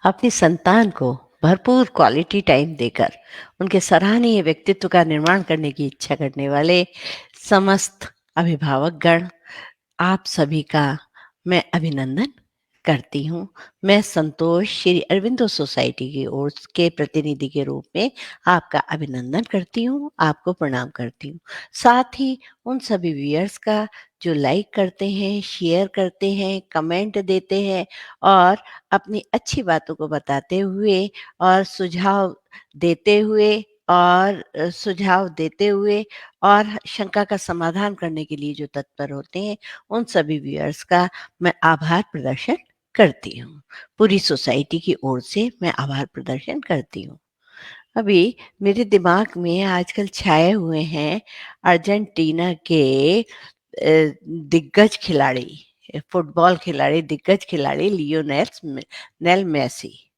अपनी संतान को भरपूर क्वालिटी टाइम देकर उनके सराहनीय व्यक्तित्व का निर्माण करने की इच्छा करने वाले समस्त अभिभावक गण, आप सभी का मैं अभिनंदन करती हूँ। मैं संतोष श्री अरविंदो सोसाइटी की ओर के प्रतिनिधि के रूप में आपका अभिनंदन करती हूँ, आपको प्रणाम करती हूँ। साथ ही उन सभी व्यूअर्स का जो लाइक करते हैं, शेयर करते हैं, कमेंट देते हैं और अपनी अच्छी बातों को बताते हुए और सुझाव देते हुए और शंका का समाधान करने के लिए जो तत्पर होते हैं, उन सभी व्यूअर्स का मैं आभार प्रदर्शन करती हूँ। पूरी सोसाइटी की ओर से मैं आभार प्रदर्शन करती हूँ। अभी मेरे दिमाग में आजकल छाए हुए हैं अर्जेंटीना के दिग्गज खिलाड़ी, फुटबॉल खिलाड़ी, दिग्गज खिलाड़ी नेल मेसी।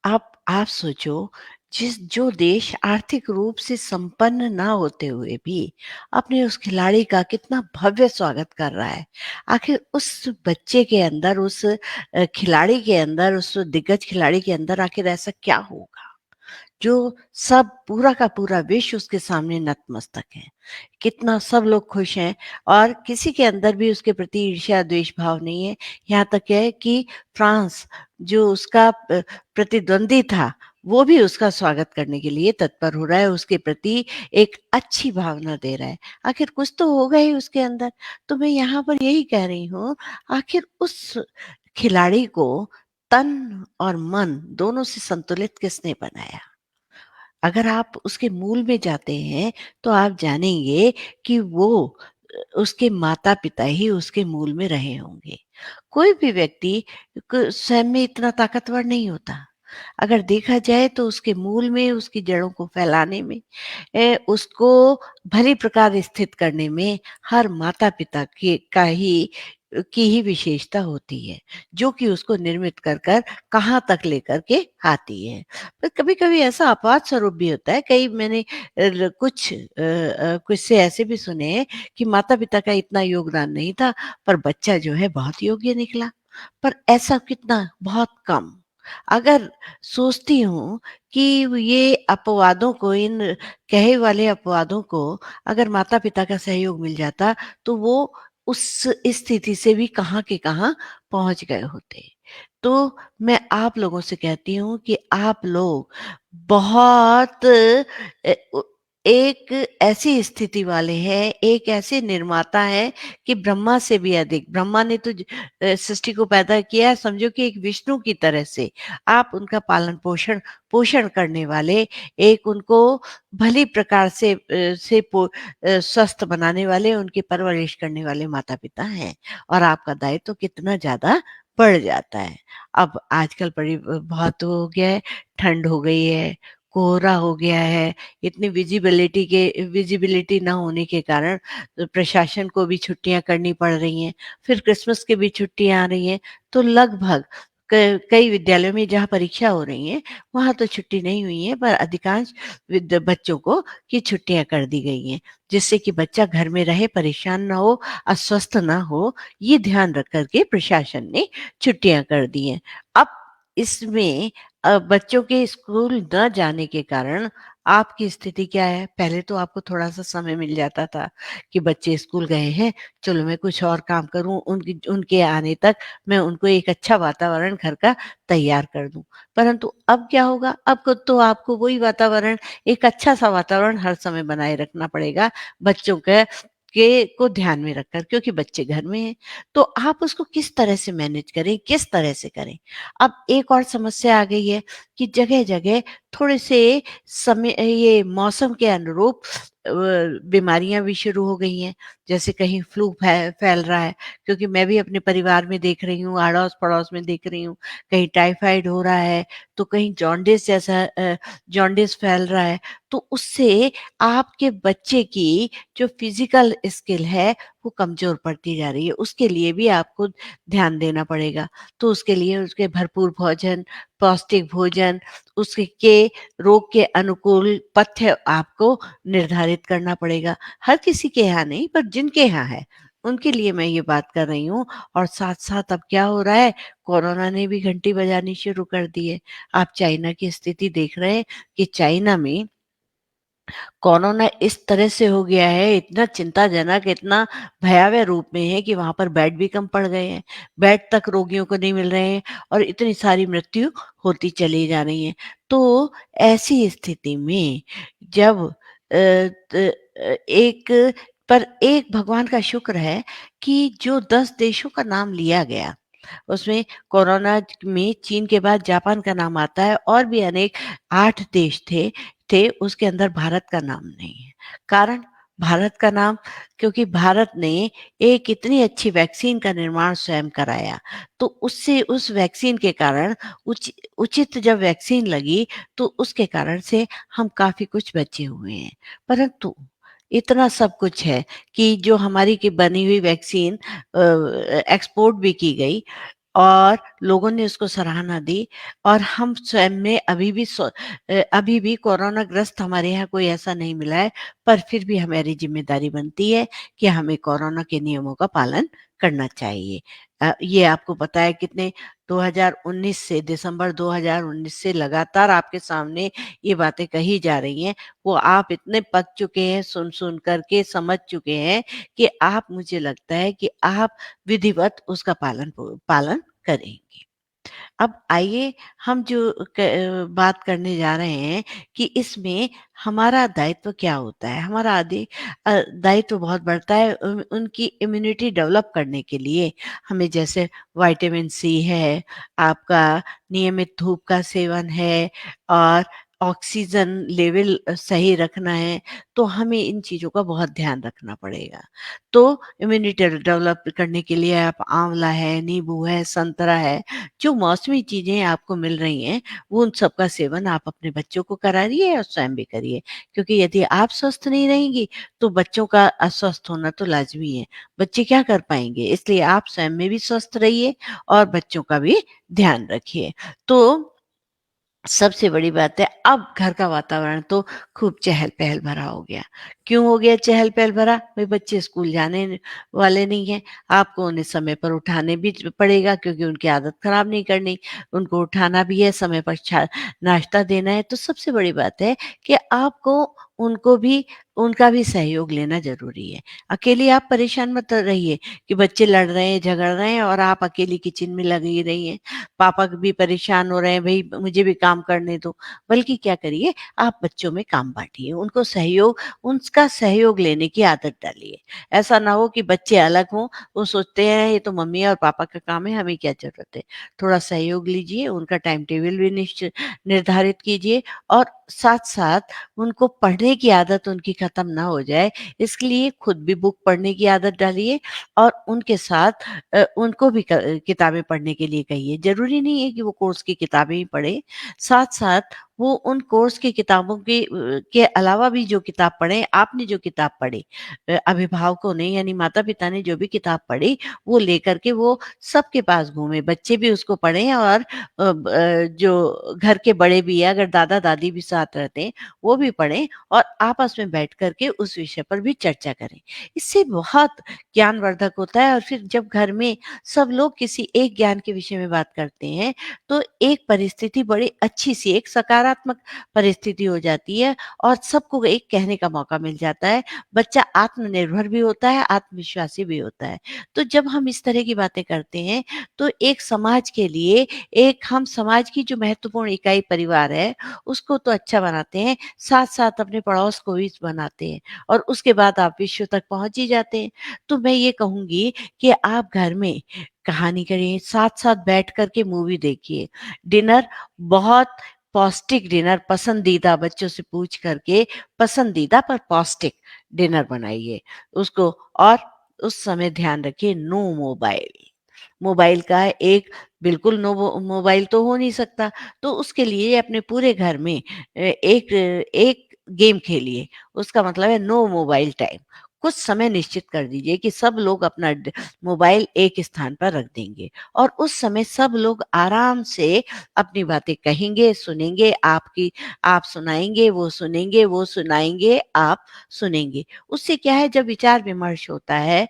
आप सोचो, जिस जो देश आर्थिक रूप से संपन्न ना होते हुए भी अपने उस खिलाड़ी का कितना भव्य स्वागत कर रहा है। आखिर उस बच्चे के अंदर, उस खिलाड़ी के अंदर, उस दिग्गज खिलाड़ी के अंदर आखिर ऐसा क्या होगा जो सब पूरा का पूरा विश्व उसके सामने नतमस्तक है। कितना सब लोग खुश हैं और किसी के अंदर भी उसके प्रति ईर्ष्या द्वेष भाव नहीं है। यहाँ तक है कि फ्रांस, जो उसका प्रतिद्वंदी था, वो भी उसका स्वागत करने के लिए तत्पर हो रहा है, उसके प्रति एक अच्छी भावना दे रहा है। आखिर कुछ तो होगा ही उसके अंदर। तो मैं यहाँ पर यही कह रही हूँ, आखिर उस खिलाड़ी को तन और मन दोनों से संतुलित किसने बनाया? अगर आप उसके मूल में जाते हैं, तो आप जानेंगे कि वो उसके माता-पिता ही उसके मूल में रहे होंगे। कोई भी व्यक्ति स्वयं में इतना ताकतवर नहीं होता। अगर देखा जाए तो उसके मूल में, उसकी जड़ों को फैलाने में, उसको भली प्रकार स्थित करने में हर माता-पिता के का ही की ही विशेषता होती है, जो कि उसको निर्मित कर कर कहाँ तक लेकर के आती है। पर कभी-कभी ऐसा अपवाद स्वरूप भी होता है। कई मैंने किस्से ऐसे भी सुने हैं कि माता-पिता का इतना योगदान नहीं था, पर बच्चा जो है बहुत योग्य निकला। पर ऐसा कितना? बहुत कम। अगर सोचती हूँ कि ये अपवादों को, इन कहे वाले अपवादों को अगर माता-पिता का सहयोग मिल जाता, तो वो उस स्थिति से भी कहाँ के कहाँ पहुँच गए होते। तो मैं आप लोगों से कहती हूँ कि आप लोग बहुत एक ऐसी स्थिति वाले हैं, एक ऐसे निर्माता हैं कि ब्रह्मा से भी अधिक, ब्रह्मा ने तो सृष्टि को पैदा किया है, समझो कि एक विष्णु की तरह से आप उनका पालन-पोषण पोषण करने वाले, एक उनको भली प्रकार से स्वस्थ बनाने वाले, उनकी परवरिश करने वाले माता-पिता हैं और आपका दायित्व तो कितना ज़्यादा बढ़ जाता है। अब आजकल बहुत हो गया है, ठंड हो गई है, कोहरा हो गया है, इतनी विज़िबिलिटी ना होने के कारण प्रशासन को भी छुट्टियाँ करनी पड़ रही हैं, फिर क्रिसमस की भी छुट्टियाँ आ रही हैं, तो लगभग कई विद्यालयों में जहाँ परीक्षा हो रही हैं, वहाँ तो छुट्टी नहीं हुई है, पर अधिकांश बच्चों को की छुट्टियाँ कर दी गई हैं, जिससे कि बच्चा घर में रहे, परेशान ना हो, अस्वस्थ ना हो, ये ध्यान रख कर के प्रशासन ने छुट्टियाँ कर दी हैं। अब इसमें बच्चों के स्कूल न जाने के कारण आपकी स्थिति क्या है? पहले तो आपको थोड़ा-सा समय मिल जाता था कि बच्चे स्कूल गए हैं, चलो मैं कुछ और काम करूँ, उनकी उनके आने तक मैं उनको एक अच्छा वातावरण घर का तैयार कर दूँ। परंतु अब क्या होगा? अब को तो आपको वही वातावरण, एक अच्छा-सा वातावरण हर समय बनाए रखना पड़ेगा, बच्चों के को ध्यान में रखकर, क्योंकि बच्चे घर में हैं। तो आप उसको किस तरह से मैनेज करें, किस तरह से करें? अब एक और समस्या आ गई है कि जगह-जगह थोड़े से समय, ये मौसम के अनुरूप बीमारियाँ भी शुरू हो गई हैं। जैसे कहीं फ्लू फैल रहा है, क्योंकि मैं भी अपने परिवार में देख रही हूँ, अड़ोस-पड़ोस में देख रही हूँ, कहीं टाइफाइड हो रहा है, तो कहीं जॉन्डिस फैल रहा है। तो उससे आपके बच्चे की जो फिज़िकल स्किल है, वो कमज़ोर पड़ती जा रही है। उसके लिए भी आपको ध्यान देना पड़ेगा। तो उसके लिए उसके भरपूर भोजन, पौष्टिक भोजन, उसके रोग के अनुकूल पथ्य आपको निर्धारित करना पड़ेगा। हर किसी के यहाँ नहीं, पर जिनके यहाँ है, उनके लिए मैं ये बात कर रही हूँ। और साथ-साथ अब क्या हो रहा है, कोरोना ने भी घंटी बजानी शुरू कर दी है। आप चाइना की स्थिति देख रहे हैं कि चाइना में कोरोना इस तरह से हो गया है, इतना चिंताजनक, इतना भयावह रूप में है कि वहाँ पर बेड भी कम पड़ गए हैं। बेड तक रोगियों को नहीं मिल रहे हैं और इतनी सारी मृत्यु होती चली जा रही है। तो ऐसी स्थिति में जब एक पर एक भगवान का शुक्र है कि जो 10 देशों का नाम लिया गया, उसमें कोरोना में चीन के बाद जापान का नाम आता है और भी अनेक 8 देश थे, उसके अंदर भारत का नाम नहीं है। कारण भारत का नाम, क्योंकि भारत ने एक इतनी अच्छी वैक्सीन का निर्माण स्वयं कराया, तो उससे उस वैक्सीन के कारण उचित जब वैक्सीन लगी, तो उसके कारण से हम काफ़ी कुछ बचे हुए हैं। परंतु इतना सब कुछ है कि जो हमारी की बनी हुई वैक्सीन एक्सपोर्ट भी की गई और लोगों ने उसको सराहना दी और हम स्वयं में अभी भी कोरोनाग्रस्त हमारे यहाँ कोई ऐसा नहीं मिला है, पर फिर भी हमारी ज़िम्मेदारी बनती है कि हमें कोरोना के नियमों का पालन करना चाहिए। ये आपको पता है कितने 2019 से दिसंबर 2019 से लगातार आपके सामने ये बातें कही जा रही हैं, वो आप इतने पक चुके हैं, सुन-सुन कर के समझ चुके हैं कि आप, मुझे लगता है कि आप विधिवत उसका पालन करेंगे। अब आइए हम जो बात करने जा रहे हैं कि इसमें हमारा दायित्व क्या होता है। हमारा दायित्व बहुत बढ़ता है उनकी इम्यूनिटी डेवलप करने के लिए। हमें जैसे विटामिन सी है, आपका नियमित धूप का सेवन है और ऑक्सीजन लेवल सही रखना है, तो हमें इन चीज़ों का बहुत ध्यान रखना पड़ेगा। तो इम्यूनिटी डेवलप करने के लिए आप आंवला है, नींबू है, संतरा है, जो मौसमी चीज़ें आपको मिल रही हैं, वो उन सब का सेवन आप अपने बच्चों को कराइए और स्वयं भी करिए। क्योंकि यदि आप स्वस्थ नहीं रहेंगी, तो बच्चों का अस्वस्थ होना तो लाज़मी है। बच्चे क्या कर पाएँगे? इसलिए आप स्वयं में भी स्वस्थ रहिए और बच्चों का भी ध्यान रखिए। तो सबसे बड़ी बात है, अब घर का वातावरण तो खूब चहल-पहल भरा हो गया। क्यों हो गया चहल-पहल भरा? भई बच्चे स्कूल जाने वाले नहीं हैं, आपको उन्हें समय पर उठाने भी पड़ेगा क्योंकि उनकी आदत खराब नहीं करनी, उनको उठाना भी है, समय पर नाश्ता देना है। तो सबसे बड़ी बात है कि आपको उनको भी उनका भी सहयोग लेना ज़रूरी है। अकेले आप परेशान मत रहिए कि बच्चे लड़ रहे हैं, झगड़ रहे हैं और आप अकेली किचन में लगी रही हैं। पापा भी परेशान हो रहे हैं, भई मुझे भी काम करने दो। बल्कि क्या करिए, आप बच्चों में काम बाँटिए, उनका सहयोग लेने की आदत डालिए। ऐसा ना हो कि बच्चे अलग हों, वो सोचते हैं ये तो मम्मी और पापा का काम है, हमें क्या ज़रूरत है। थोड़ा सहयोग लीजिए, उनका टाइम टेबल भी निर्धारित कीजिए और साथ-साथ उनको पढ़ने की आदत उनकी खत्म ना हो जाए, इसके लिए खुद भी बुक पढ़ने की आदत डालिए और उनके साथ उनको भी किताबें पढ़ने के लिए कहिए। ज़रूरी नहीं है कि वो कोर्स की किताबें ही पढ़ें, साथ-साथ वो उन कोर्स की किताबों के अलावा भी जो किताब पढ़ें, आपने जो किताब पढ़ी, अभिभावकों ने यानी माता-पिता ने जो भी किताब पढ़ी, वो लेकर के वो सबके पास घूमें। बच्चे भी उसको पढ़ें और जो घर के बड़े भी हैं, अगर दादा-दादी भी साथ रहते हैं, वो भी पढ़ें और आपस में बैठ कर के उस विषय पर भी चर्चा करें। इससे बहुत ज्ञानवर्धक होता है और फिर जब घर में सब लोग किसी एक ज्ञान के विषय में बात करते हैं, तो एक परिस्थिति बड़ी अच्छी-सी एक सकारात्मक परिस्थिति हो जाती है और सबको एक कहने का मौका मिल जाता है। बच्चा आत्मनिर्भर भी होता है, आत्मविश्वासी भी होता है। तो जब हम इस तरह की बातें करते हैं, तो एक समाज के लिए एक हम समाज की जो महत्वपूर्ण इकाई परिवार है, उसको तो अच्छा बनाते हैं, साथ-साथ अपने पड़ोस को भी बनाते हैं और उसके बाद आप विश्व तक पहुँच ही जाते हैं। तो मैं ये कहूँगी कि आप घर में कहानी करिए, साथ-साथ बैठ कर के मूवी देखिए। डिनर बहुत पौष्टिक डिनर, पसंदीदा बच्चों से पूछ कर के पसंदीदा पर पौष्टिक डिनर बनाइए। उसको और उस समय ध्यान रखिए, नो मोबाइल। मोबाइल का एक बिल्कुल मोबाइल तो हो नहीं सकता, तो उसके लिए अपने पूरे घर में एक एक गेम खेलिए, उसका मतलब है नो मोबाइल टाइम। कुछ समय निश्चित कर दीजिए कि सब लोग अपना मोबाइल एक स्थान पर रख देंगे और उस समय सब लोग आराम से अपनी बातें कहेंगे, सुनेंगे, आपकी आप सुनाएँगे, वो सुनाएँगे, आप सुनेंगे। उससे क्या है, जब विचार विमर्श होता है,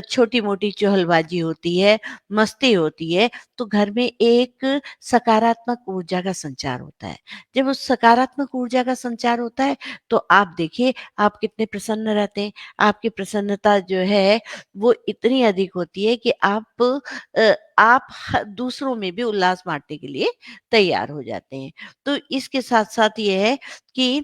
छोटी-मोटी चुहलबाजी होती है, मस्ती होती है, तो घर में एक सकारात्मक ऊर्जा का संचार होता है। जब उस सकारात्मक ऊर्जा का संचार होता है, तो आप देखिए आप कितने प्रसन्न रहते हैं। आपकी प्रसन्नता जो है वो इतनी अधिक होती है कि आप दूसरों में भी उल्लास बांटने के लिए तैयार हो जाते हैं। तो इसके साथ-साथ ये है कि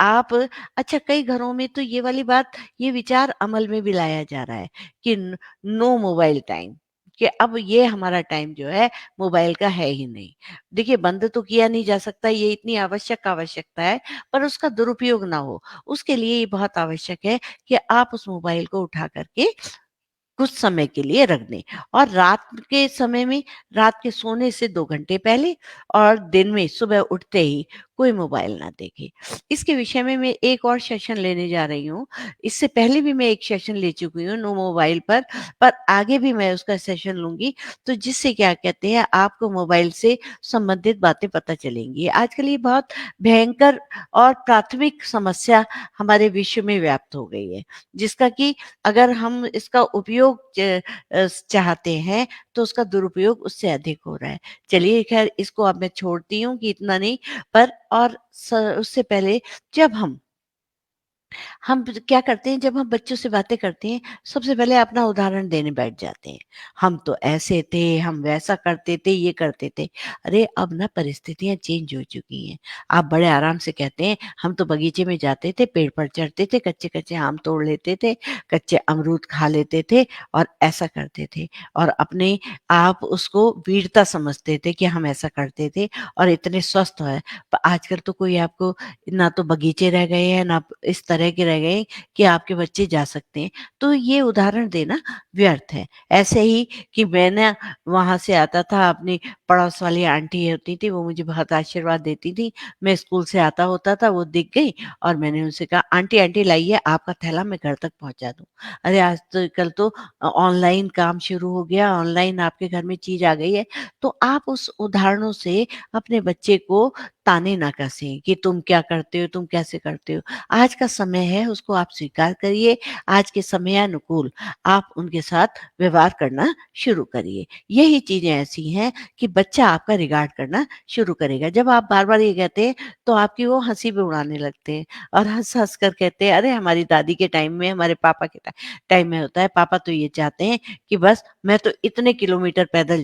आप अच्छा, कई घरों में तो ये वाली बात, ये विचार अमल में भी लाया जा रहा है कि नो मोबाइल टाइम, कि अब ये हमारा टाइम जो है मोबाइल का है ही नहीं। देखिए, बंद तो किया नहीं जा सकता, ये इतनी आवश्यकता है, पर उसका दुरुपयोग ना हो, उसके लिए ये बहुत आवश्यक है कि आप उस मोबाइल को उठा करके कुछ समय के लिए रख दें और रात के सोने से 2 घंटे पहले और दिन में सुबह उठते ही कोई मोबाइल ना देखें। इसके विषय में मैं एक और सेशन लेने जा रही हूँ। इससे पहले भी मैं एक सेशन ले चुकी हूँ नो मोबाइल पर आगे भी मैं उसका सेशन लूँगी, तो जिससे क्या कहते हैं, आपको मोबाइल से संबंधित बातें पता चलेंगी। आजकल ये बहुत भयंकर और प्राथमिक समस्या हमारे विश्व में व्याप्त हो गई है, जिसका कि अगर हम इसका उपयोग चाहते हैं, तो उसका दुरुपयोग उससे अधिक हो रहा है। चलिए ख़ैर, इसको अब मैं छोड़ती हूँ कि इतना नहीं, पर और उससे पहले जब हम क्या करते हैं, जब हम बच्चों से बातें करते हैं, सबसे पहले अपना उदाहरण देने बैठ जाते हैं। हम तो ऐसे थे, हम वैसा करते थे, ये करते थे। अरे अब ना परिस्थितियाँ चेंज हो चुकी हैं। आप बड़े आराम से कहते हैं, हम तो बगीचे में जाते थे, पेड़ पर चढ़ते थे, कच्चे-कच्चे आम तोड़ लेते थे, कच्चे अमरूद खा लेते थे और ऐसा करते थे। और अपने आप उसको वीरता समझते थे कि हम ऐसा करते थे और इतने स्वस्थ हैं। प आजकल तो कोई आपको ना तो बगीचे रह गए हैं, ना इस तरह के रह गए कि आपके बच्चे जा सकते हैं। तो ये उदाहरण देना व्यर्थ है। ऐसे ही कि मैं ना वहाँ से आता था, अपनी पड़ोस वाली आंटी होती थी, वो मुझे बहुत आशीर्वाद देती थी। मैं स्कूल से आता होता था, वो दिख गई और मैंने उनसे कहा, "आंटी, आंटी लाइए आपका थैला, मैं घर तक पहुँचा दूँ।" अरे आज तो कल तो ऑनलाइन काम शुरू हो गया, ऑनलाइन आपके घर में चीज़ आ गई है। तो आप उस उदाहरणों से अपने बच्चे को ताने ना कसें कि तुम क्या करते हो, तुम कैसे करते हो। आज का समय है, उसको आप स्वीकार करिए, आज के समयानुकूल आप उनके साथ व्यवहार करना शुरू करिए। यही चीज़ें ऐसी हैं कि बच्चा आपका रिगार्ड करना शुरू करेगा। जब आप बार-बार ये कहते हैं, तो आपकी वो हँसी भी उड़ाने लगते हैं और हँस-हँस कर कहते हैं, "अरे! हमारी दादी के टाइम में, हमारे पापा के टाइम में होता है, पापा तो ये चाहते हैं कि बस मैं तो इतने किलोमीटर पैदल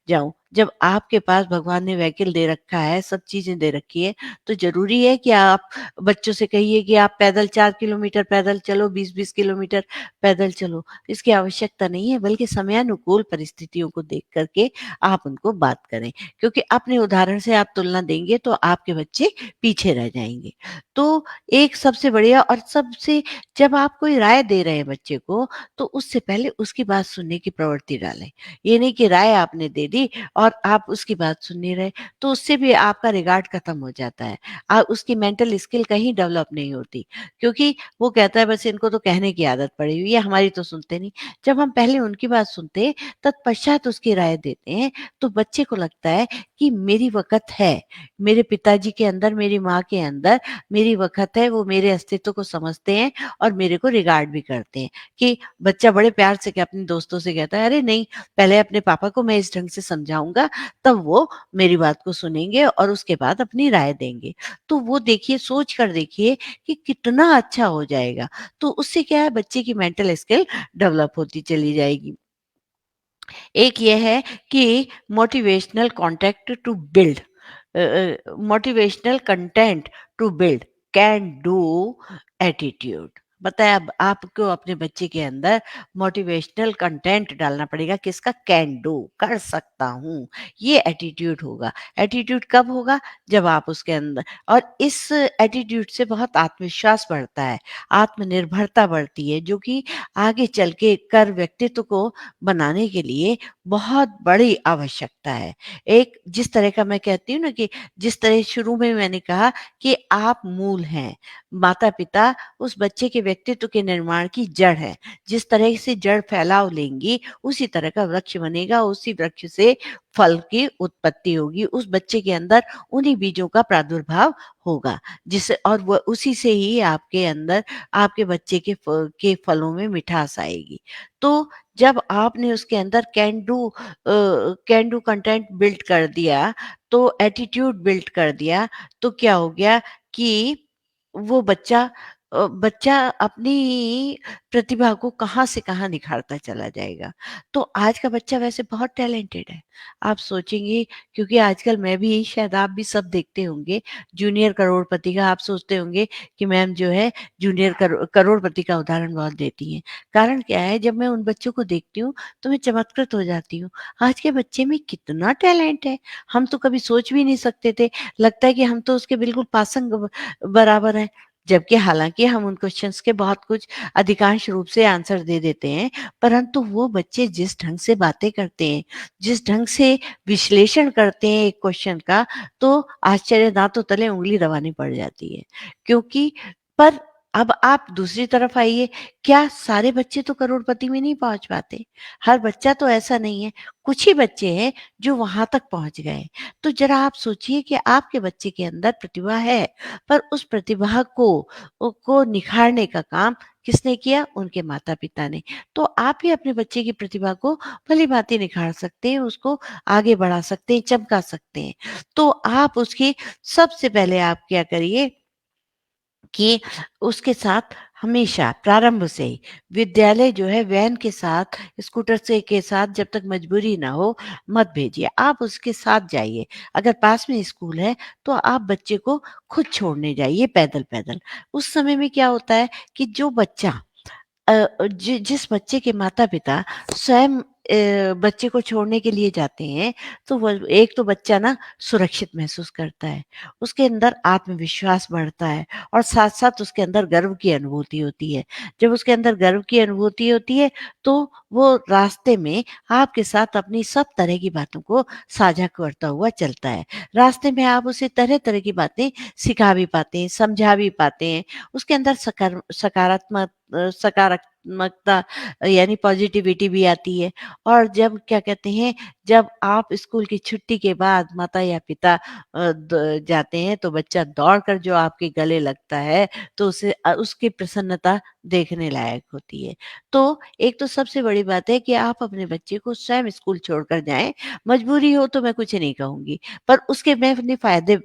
जाऊँ।" जब आपके पास भगवान ने व्हीकल दे रखा है, सब चीज़ें दे रखी है, तो ज़रूरी है कि आप बच्चों से कहिए कि आप पैदल 4 किलोमीटर पैदल चलो, 20-20 किलोमीटर पैदल चलो। इसकी आवश्यकता नहीं है, बल्कि समयानुकूल परिस्थितियों को देख कर के आप उनको बात करें। क्योंकि अपने उदाहरण से आप तुलना देंगे तो आपके बच्चे पीछे रह जाएँगे। तो एक सबसे बढ़िया और सबसे, जब आप कोई राय दे रहे हैं बच्चे को, तो उससे पहले उसकी बात सुनने की प्रवृत्ति डालें। ये नहीं कि राय आपने दे दी और आप उसकी बात सुन नहीं रहे, तो उससे भी आपका रिगार्ड खत्म हो जाता है। उसकी मेंटल स्किल कहीं डेवलप नहीं होती, क्योंकि वो कहता है बस इनको तो कहने की आदत पड़ी हुई है, हमारी तो सुनते नहीं। जब हम पहले उनकी बात सुनते हैं, तत्पश्चात उसकी राय देते हैं, तो बच्चे को लगता है कि मेरी वक़्त है, मेरे पिताजी के अंदर, मेरी माँ के अंदर मेरी वक़्त है, वो मेरे अस्तित्व को समझते हैं और मेरे को रिगार्ड भी करते हैं। कि बच्चा बड़े प्यार से अपने दोस्तों से कहता है, "अरे नहीं, पहले अपने पापा को मैं इस ढंग से समझाऊँगा, तब वो मेरी बात को सुनेंगे और उसके बाद अपनी राय देंगे।" तो वो देखिए, सोच कर देखिए कि कितना अच्छा हो जाएगा। तो उससे क्या है, बच्चे की मेंटल स्किल डेवलप होती चली जाएगी। एक ये है कि motivational contact to build motivational content to build can do attitude. बताया, अब आपको अपने बच्चे के अंदर मोटिवेशनल कंटेंट डालना पड़ेगा, किसका, कैन डू, कर सकता हूँ, ये एटीट्यूड होगा। एटीट्यूड कब होगा, जब आप उसके अंदर, और इस एटीट्यूड से बहुत आत्मविश्वास बढ़ता है, आत्मनिर्भरता बढ़ती है, जो कि आगे चल के कर व्यक्तित्व को बनाने के लिए बहुत बड़ी आवश्यकता है। एक जिस तरह का मैं कहती हूँ ना कि जिस तरह शुरू में मैंने कहा कि आप मूल हैं, माता-पिता उस बच्चे के व्यक्तित्व के निर्माण की जड़ है। जिस तरह से जड़ फैलाव लेंगी, उसी तरह का वृक्ष बनेगा, उसी वृक्ष से फल की उत्पत्ति होगी, उस बच्चे के अंदर उन्हीं बीजों का प्रादुर्भाव होगा, जिससे और वो उसी से ही आपके अंदर आपके बच्चे के फलों में मिठास आएगी। तो जब आपने उसके अंदर कैन डू कंटेंट बिल्ड कर दिया, तो एटीट्यूड बिल्ड कर दिया, तो क्या हो गया कि वो बच्चा अपनी प्रतिभा को कहाँ से कहाँ निखारता चला जाएगा। तो आज का बच्चा वैसे बहुत टैलेंटेड है। आप सोचेंगे क्योंकि आजकल मैं भी शायद आप भी सब देखते होंगे, जूनियर करोड़पति का आप सोचते होंगे कि मैम जो है जूनियर करोड़पति का उदाहरण बहुत देती हैं। कारण क्या है जब मैं उन बच्चों को देखती हूँ तो मैं चमत्कृत हो जाती हूँ। आज के बच्चे में कितना टैलेंट है, हम तो कभी सोच भी नहीं सकते थे। लगता है कि हम तो उसके बिल्कुल पासंग बराबर हैं। जबकि हालाँकि हम उन क्वेश्चन्स के बहुत कुछ अधिकांश रूप से आंसर दे देते हैं, परंतु वो बच्चे जिस ढंग से बातें करते हैं, जिस ढंग से विश्लेषण करते हैं एक क्वेश्चन का, तो आश्चर्य दाँतों तले उँगली दबानी पड़ जाती है। क्योंकि पर अब आप दूसरी तरफ आइए, क्या सारे बच्चे तो करोड़पति में नहीं पहुँच पाते? हर बच्चा तो ऐसा नहीं है, कुछ ही बच्चे हैं जो वहाँ तक पहुँच गए। तो ज़रा आप सोचिए कि आपके बच्चे के अंदर प्रतिभा है, पर उस प्रतिभा को निखारने का काम किसने किया? उनके माता-पिता ने। तो आप ही अपने बच्चे की प्रतिभा को भली-भाँति निखार सकते हैं, उसको आगे बढ़ा सकते हैं, चमका सकते हैं। तो आप उसकी सबसे पहले आप क्या करिए कि उसके साथ हमेशा प्रारंभ से ही विद्यालय जो है वैन के साथ, स्कूटर से के साथ जब तक मजबूरी ना हो, मत भेजिए। आप उसके साथ जाइए। अगर पास में स्कूल है, तो आप बच्चे को खुद छोड़ने जाइए पैदल-पैदल। उस समय में क्या होता है कि जो बच्चा जिस बच्चे के माता-पिता स्वयं बच्चे को छोड़ने के लिए जाते हैं, तो वो एक तो बच्चा ना सुरक्षित महसूस करता है, उसके अंदर आत्मविश्वास बढ़ता है और साथ-साथ उसके अंदर गर्व की अनुभूति होती है। जब उसके अंदर गर्व की अनुभूति होती है, तो वो रास्ते में आपके साथ अपनी सब तरह की बातों को साझा करता हुआ चलता है। रास्ते में आप उसे तरह-तरह की बातें सिखा भी पाते हैं, समझा भी पाते हैं। उसके अंदर सकारात्मकता यानी पॉजिटिविटी भी आती है और जब क्या कहते हैं जब आप स्कूल की छुट्टी के बाद माता या पिता जाते हैं तो बच्चा दौड़कर जो आपके गले लगता है तो उसकी प्रसन्नता देखने लायक होती है। तो एक तो सबसे बड़ी बात है कि आप अपने बच्चे को स्वयं स्कूल छोड़कर जाएं। मजबूरी हो तो मैं कुछ नहीं कहूंगी, पर उसके मैंने फायदे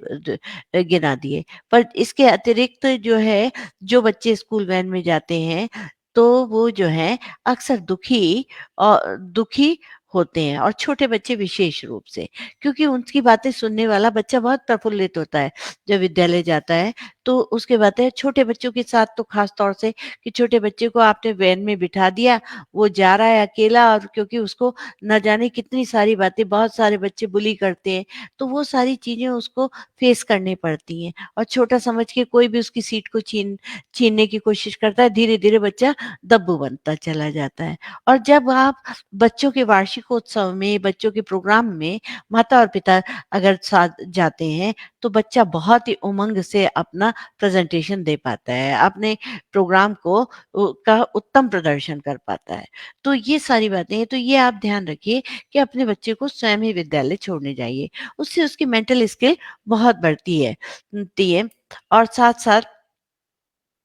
गिना दिए। पर इसके अतिरिक्त जो है जो बच्चे स्कूल वैन में जाते हैं, तो वो जो हैं अक्सर दुखी होते हैं और छोटे बच्चे विशेष रूप से, क्योंकि उनकी बातें सुनने वाला बच्चा बहुत प्रफुल्लित होता है, जब विद्यालय जाता है। तो उसके बाद है छोटे बच्चों के साथ तो ख़ास तौर से कि छोटे बच्चे को आपने वैन में बिठा दिया, वो जा रहा है अकेला और क्योंकि उसको न जाने कितनी सारी बातें बहुत सारे बच्चे बुली करते हैं, तो वो सारी चीज़ें उसको फेस करनी पड़ती हैं और छोटा समझ के कोई भी उसकी सीट को छीनने की कोशिश करता है, धीरे-धीरे बच्चा दब्बू बनता चला जाता है। और जब आप बच्चों के वार्षिकोत्सव में, बच्चों के प्रोग्राम में माता और पिता अगर साथ जाते हैं, तो बच्चा बहुत ही उमंग से अपना प्रेज़ेंटेशन दे पाता है, अपने प्रोग्राम का उत्तम प्रदर्शन कर पाता है। तो ये सारी बातें हैं, तो ये आप ध्यान रखिए कि अपने बच्चे को स्वयं ही विद्यालय छोड़ने जाइए। उससे उसकी मेंटल स्किल बहुत बढ़ती है और साथ-साथ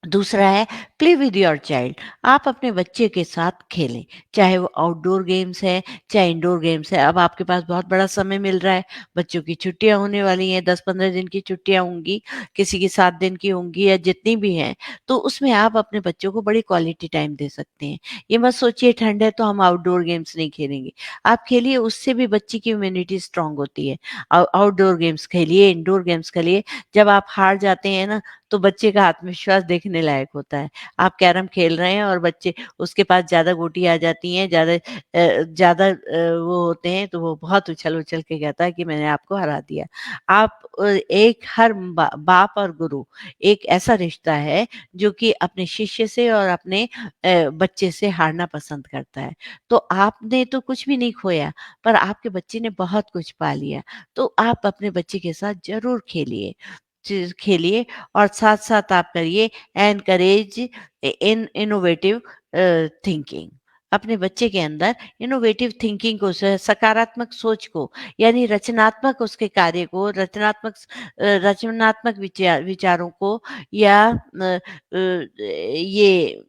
दूसरा है प्ले विद योर चाइल्ड। आप अपने बच्चे के साथ खेलें, चाहे वो आउटडोर गेम्स है, चाहे इंडोर गेम्स है। अब आपके पास बहुत बड़ा समय मिल रहा है, बच्चों की छुट्टियां होने वाली हैं, 10-15 दिन की छुट्टियां होंगी, किसी की 7 दिन की होंगी या जितनी भी हैं, तो उसमें आप अपने बच्चों को बड़ी क्वालिटी टाइम दे सकते हैं। ये मत सोचिए ठंड है तो हम आउटडोर गेम्स नहीं खेलेंगे, आप खेलिए, उससे भी बच्चे की इम्यूनिटी स्ट्रांग होती है। आउटडोर गेम्स खेलिए, इंडोर गेम्स खेलिए। जब आप हार जाते हैं ना, तो बच्चे का आत्मविश्वास देखने लायक होता है। आप कैरम खेल रहे हैं और बच्चे उसके पास ज़्यादा गोटी आ जाती हैं, ज़्यादा वो होते हैं तो वो बहुत उछल-उछल के कहता है कि मैंने आपको हरा दिया। आप एक हर बाप और गुरु एक ऐसा रिश्ता है जो कि अपने शिष्य से और अपने बच्चे से हारना पसंद करता है। तो आपने तो कुछ भी नहीं खोया, पर आपके बच्चे ने बहुत कुछ पा लिया। तो आप अपने बच्चे के साथ ज़रूर खेलिए और साथ-साथ आप करिए एनकरेज इन इनोवेटिव थिंकिंग। अपने बच्चे के अंदर इनोवेटिव थिंकिंग को सकारात्मक सोच को यानी रचनात्मक उसके कार्य को रचनात्मक विचारों को या ये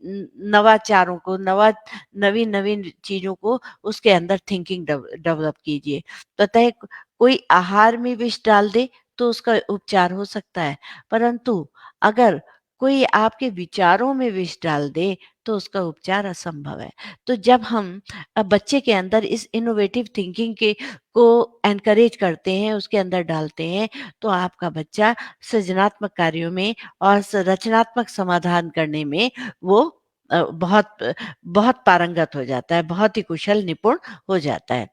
नवाचारों को नवीन-नवीन चीज़ों को उसके अंदर थिंकिंग डेवलप कीजिए। पता है कोई आहार में विष डाल दे तो उसका उपचार हो सकता है, परंतु अगर कोई आपके विचारों में विष डाल दे तो उसका उपचार असंभव है। तो जब हम बच्चे के अंदर इस इनोवेटिव थिंकिंग के को एनकरेज करते हैं, उसके अंदर डालते हैं, तो आपका बच्चा सृजनात्मक कार्यों में और रचनात्मक समाधान करने में वो बहुत पारंगत हो जाता है, बहुत ही कुशल निपुण हो जाता है।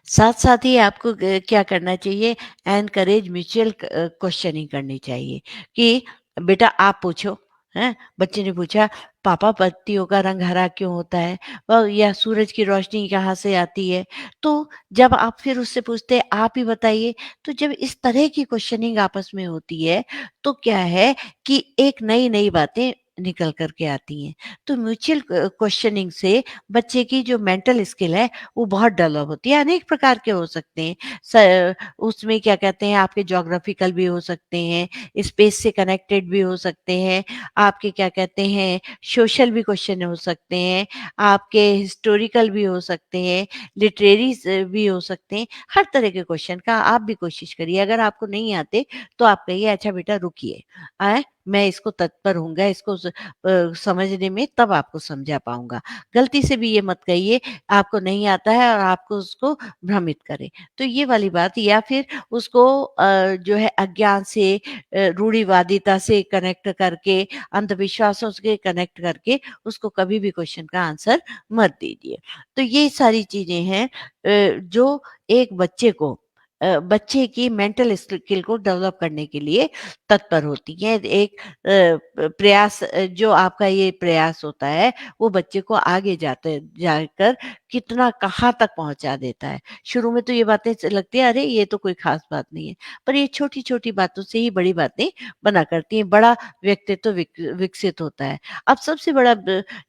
साथ-साथ ही आपको क्या करना चाहिए एनकरेज म्यूचुअल क्वेश्चनिंग करनी चाहिए कि बेटा आप पूछो, हैं? बच्चे ने पूछा पापा पत्तियों का रंग हरा क्यों होता है? या सूरज की रोशनी कहाँ से आती है? तो जब आप फिर उससे पूछते हैं आप ही बताइए, तो जब इस तरह की क्वेश्चनिंग आपस में होती है, तो क्या है कि एक नई-नई बातें निकल कर के आती हैं। तो म्यूचुअल क्वेश्चनिंग से बच्चे की जो मेंटल स्किल है वो बहुत डेवलप होती है, अनेक प्रकार के हो सकते हैं। उसमें क्या कहते हैं आपके ज्योग्राफिकल भी हो सकते हैं, स्पेस से कनेक्टेड भी हो सकते हैं, आपके क्या कहते हैं सोशल भी क्वेश्चन हो सकते हैं, आपके हिस्टोरिकल भी हो सकते हैं, लिटरेरी भी हो सकते हैं। हर तरह के क्वेश्चन का आप भी कोशिश करिए। अगर आपको नहीं आते तो आप कहिए अच्छा बेटा रुकिए, मैं इसको तत्पर होऊँगा, इसको समझने में तब आपको समझा पाऊँगा। गलती से भी ये मत कहिए आपको नहीं आता है और आपको उसको भ्रमित करे। तो ये वाली बात या फिर उसको जो है अज्ञान से रूढ़िवादिता से कनेक्ट करके, अंधविश्वासों से कनेक्ट करके उसको कभी भी क्वेश्चन का आंसर मत दीजिए। तो ये सारी चीज़ें हैं जो एक बच्चे की मेंटल स्किल को डेवलप करने के लिए तत्पर होती हैं। एक प्रयास जो आपका ये प्रयास होता है वो बच्चे को आगे जाते जाकर कितना कहाँ तक पहुँचा देता है। शुरू में तो ये बातें लगती है अरे ये तो कोई ख़ास बात नहीं है। पर ये छोटी-छोटी बातों से ही बड़ी बातें बना करती हैं, बड़ा व्यक्तित्व विकसित होता है। अब सबसे बड़ा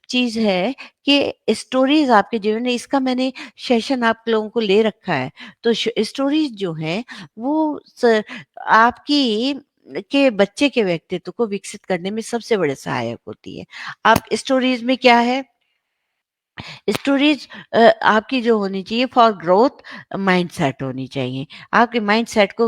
चीज़ है कि स्टोरीज़ आपके जीवन में इसका मैंने सेशन आप लोगों को ले रखा है। तो स्टोरीज़ जो हैं वो आपकी के बच्चे के व्यक्तित्व को विकसित करने में सबसे बड़े सहायक होती है। आप स्टोरीज़ में क्या है स्टोरेज आपकी जो होनी चाहिए फॉर ग्रोथ माइंडसेट होनी चाहिए। आपके माइंडसेट को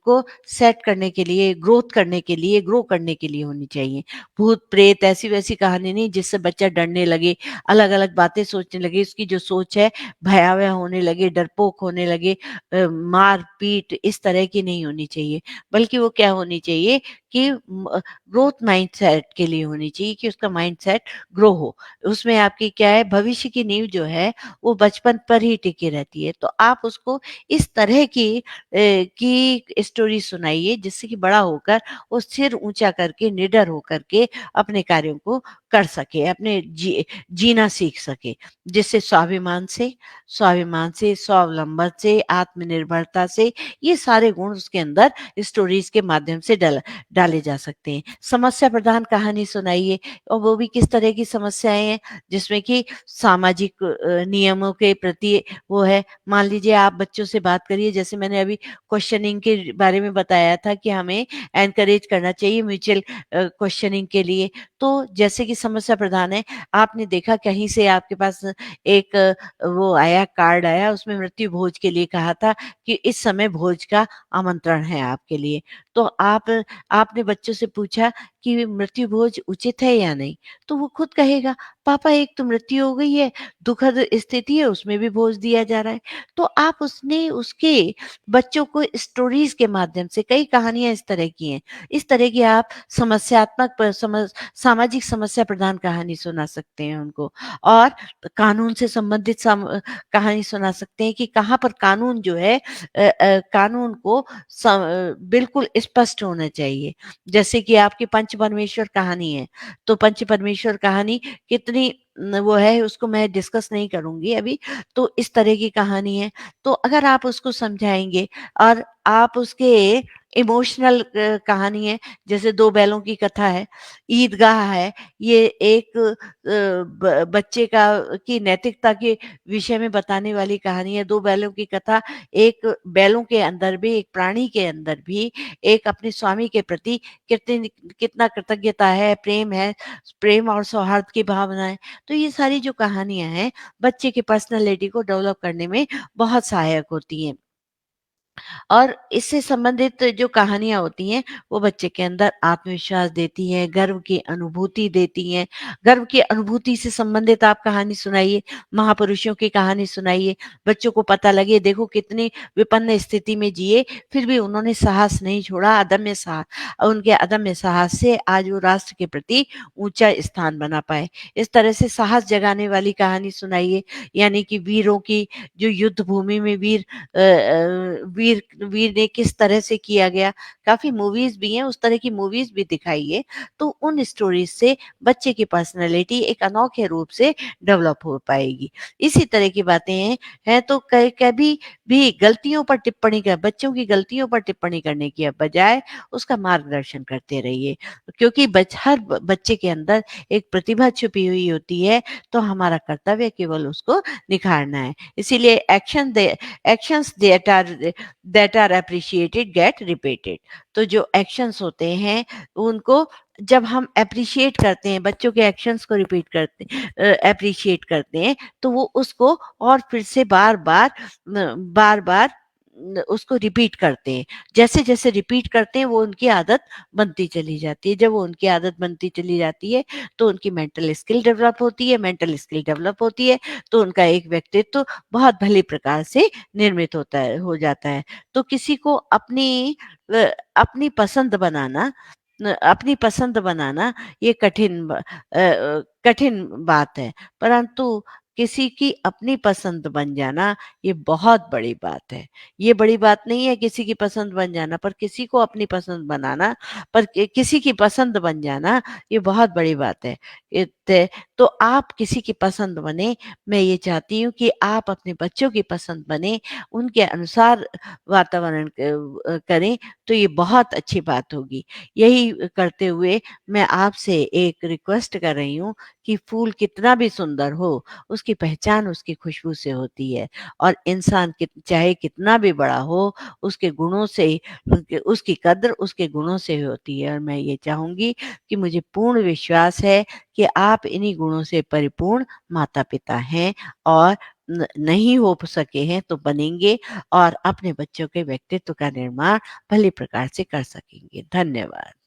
को सेट करने के लिए, ग्रोथ करने के लिए, ग्रो करने के लिए होनी चाहिए। भूत-प्रेत ऐसी-वैसी कहानी नहीं जिससे बच्चा डरने लगे, अलग-अलग बातें सोचने लगे, उसकी जो सोच है भयावह होने लगे, डरपोक होने लगे, मार-पीट इस तरह की नहीं होनी चाहिए। बल्कि वो क्या होनी चाहिए कि ग्रोथ माइंडसेट के लिए होनी चाहिए कि उसका माइंडसेट ग्रो हो। उसमें आपकी क्या है भविष्य की नींव जो है वो बचपन पर ही टिकी रहती है। तो आप उसको इस तरह की स्टोरी सुनाइए जिससे कि बड़ा होकर वो सिर ऊँचा करके निडर होकर के अपने कार्यों को कर सके, अपने जीना सीख सके। जिससे स्वाभिमान से, स्वावलंबन से, आत्मनिर्भरता से ये सारे गुण उसके अंदर स्टोरीज़ के माध्यम से डाले जा सकते हैं। समस्या प्रधान कहानी सुनाइए और वो भी किस तरह की समस्याएँ हैं, जिसमें कि सामाजिक नियमों के प्रति वो है। मान लीजिए आप बच्चों से बात करिए, जैसे मैंने अभी क्वेश्चनिंग के बारे में बताया था कि हमें एनकरेज करना चाहिए म्यूचुअल क्वेश्चनिंग के लिए। तो जैसे कि समस्या प्रधान है, आपने देखा कहीं से आपके पास एक वो आया कार्ड आया, उसमें मृत्यु भोज के लिए कहा था कि इस समय भोज का आमंत्रण है आपके लिए। तो आपने बच्चों से पूछा कि मृत्यु भोज उचित है या नहीं? तो वो खुद कहेगा, पापा एक तो मृत्यु हो गई है, दुखद स्थिति है, उसमें भी भोज दिया जा रहा है। तो आप उसने उसके बच्चों को स्टोरीज़ के माध्यम से कई कहानियाँ इस तरह की हैं। इस तरह की आप समस्यात्मक सामाजिक समस्या प्रधान कहानी सुना सकते हैं उनको और कानून से संबंधित कहानी सुना सकते हैं कि कहाँ पर कानून जो है कानून को बिल्कुल स्पष्ट होना चाहिए। जैसे कि आपकी पंच परमेश्वर कहानी है, तो पंच परमेश्वर कहानी कितनी वो है उसको मैं डिस्कस नहीं करूँगी अभी, तो इस तरह की कहानी है। तो अगर आप उसको समझाएँगे और आप उसके इमोशनल कहानी है, जैसे 2 बैलों की कथा है, ईदगाह है, ये एक बच्चे का की नैतिकता के विषय में बताने वाली कहानी है। 2 बैलों की कथा, एक बैलों के अंदर भी, एक प्राणी के अंदर भी एक अपने स्वामी के प्रति कितना कृतज्ञता है, प्रेम और सौहार्द की भावना है। तो ये सारी जो कहानियाँ हैं, बच्चे की पर्सनैलिटी को डेवलप करने में बहुत सहायक होती हैं। और इससे संबंधित जो कहानियाँ होती हैं, वो बच्चे के अंदर आत्मविश्वास देती हैं, गर्व की अनुभूति देती हैं। गर्व की अनुभूति से संबंधित आप कहानी सुनाइए, महापुरुषों की कहानी सुनाइए, बच्चों को पता लगे देखो कितनी विपन्न स्थिति में जिए, फिर भी उन्होंने साहस नहीं छोड़ा, उनके अदम्य साहस से आज वो राष्ट्र के प्रति ऊँचा स्थान बना पाए। इस तरह से साहस जगाने वाली कहानी सुनाइए, यानी कि वीरों की जो युद्ध भूमि में वीर वीर ने किस तरह से किया गया, काफ़ी मूवीज़ भी हैं, उस तरह की मूवीज़ भी दिखाइए, तो उन स्टोरीज़ से बच्चे की पर्सनैलिटी एक अनोखे रूप से डेवलप हो पाएगी। इसी तरह की बातें हैं तो क कभी भी गलतियों पर टिप्पणी कर बच्चों की गलतियों पर टिप्पणी करने की बजाय उसका मार्गदर्शन करते रहिए, क्योंकि हर बच्चे के अंदर एक प्रतिभा छुपी हुई होती है, तो हमारा कर्तव्य केवल उसको निखारना है। इसीलिए actions that are appreciated get repeated. तो जो एक्शंस होते हैं उनको जब हम एप्रिशिएट करते हैं, बच्चों के एक्शंस को एप्रिशिएट करते हैं, तो वो उसको और फिर से बार-बार उसको रिपीट करते हैं। जैसे-जैसे रिपीट करते हैं वो उनकी आदत बनती चली जाती है। जब वो उनकी आदत बनती चली जाती है, तो उनकी मेंटल स्किल डेवलप होती है, मेंटल स्किल डेवलप होती है, तो उनका एक व्यक्तित्व बहुत भली प्रकार से निर्मित हो जाता है। तो किसी को अपनी पसंद बनाना अपनी पसंद बनाना ये कठिन बात है, परंतु किसी की अपनी पसंद बन जाना ये बहुत बड़ी बात है। ये बड़ी बात नहीं है किसी की पसंद बन जाना, पर किसी को अपनी पसंद बनाना, पर किसी की पसंद बन जाना ये बहुत बड़ी बात है। तो आप किसी की पसंद बने, मैं ये चाहती हूँ कि आप अपने बच्चों की पसंद बने, उनके अनुसार वातावरण करें, तो ये बहुत अच्छी बात होगी। यही करते हुए मैं आपसे एक रिक्वेस्ट कर रही हूँ कि फूल कितना भी सुंदर हो, उसकी पहचान उसकी खुशबू से होती है और इंसान चाहे कितना भी बड़ा हो, उसके गुणों से उसकी कद्र उसके गुणों से होती है और मैं ये चाहूँगी कि मुझे पूर्ण विश्वास है कि आप इन्हीं गुणों से परिपूर्ण माता-पिता हैं और नहीं हो सके हैं तो बनेंगे और अपने बच्चों के व्यक्तित्व का निर्माण भली प्रकार से कर सकेंगे। धन्यवाद।